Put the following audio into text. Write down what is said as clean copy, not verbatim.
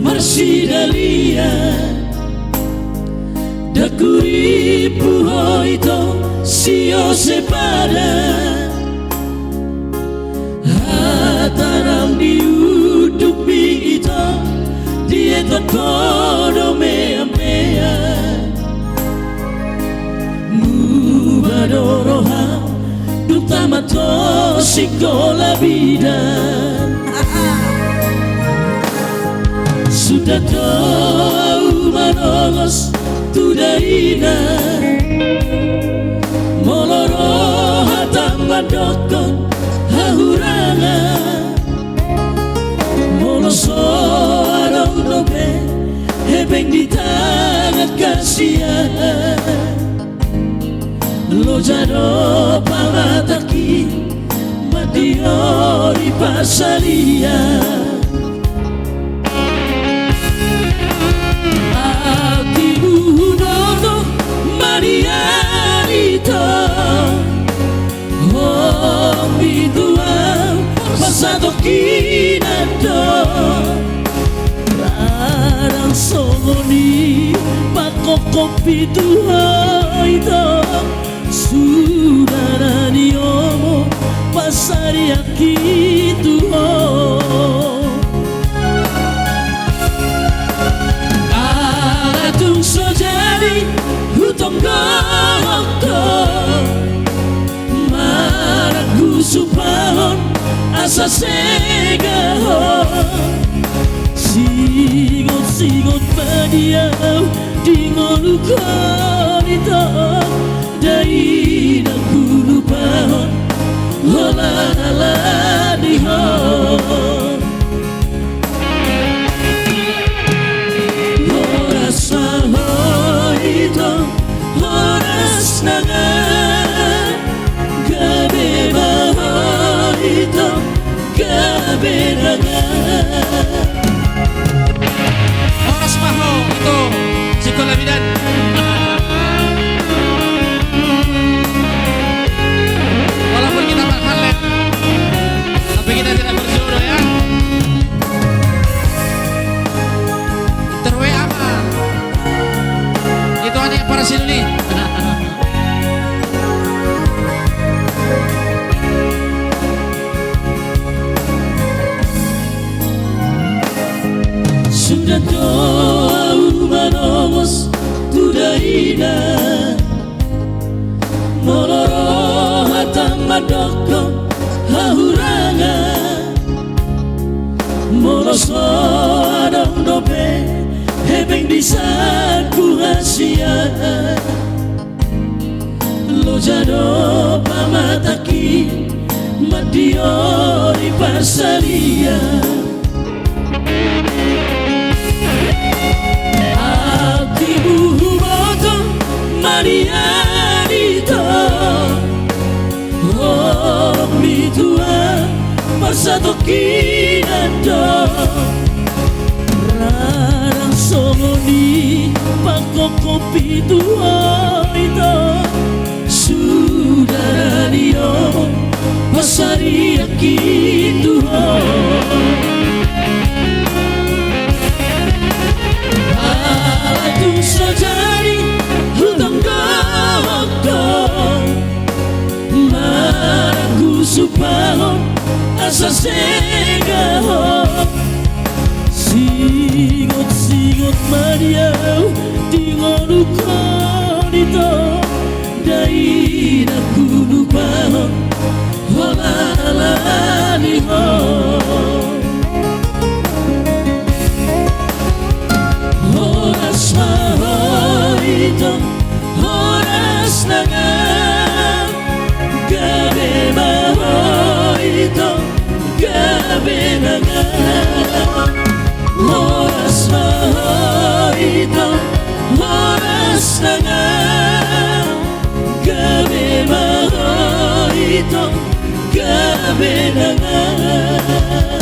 Marsidalia da kuripu hoito sio sepada hatanam diuduk ito dieta todo mea mubadoroha dutamato sikola vida. Sudah tahu manos tudaina moloro hatam badokon hahuranga moloso arau dobe hebeng di tangan kasihan lo jado pamataki madiori pasalia. Pasado kinando larang songoni pakokopi tuhay do sudara niomo pasari akitu atung sojadi hutong gokto maraku supahon asa segaho sigot badiau dingolu konito daina kulupahon holalala diho horas mahoito horas nangan gabe mahoito Horas Maho itu Sikola Bidan. Walaupun kita berhalet tapi kita tidak berjodoh ya. Terwe aman. Itu hanya para sinuni. Sudah doa manos tudaina moloro hatam badokon hahuranga moloso adong dobe hebeng disaku rahasia lo jado pamataki madiori pasalia. Marianito oh mi tua pasado kinando larang songoni pakokopi tua itu sudah dio pasari akitu atung sojari hutang gokto maraku supahon asa segaho sigot mariau dingolu konito daina kulupahon holalaniho horas mahoito horas nangan gabe mahoito gabe nangan oras mahal oras na nga. Gabi mahal gabi na nga.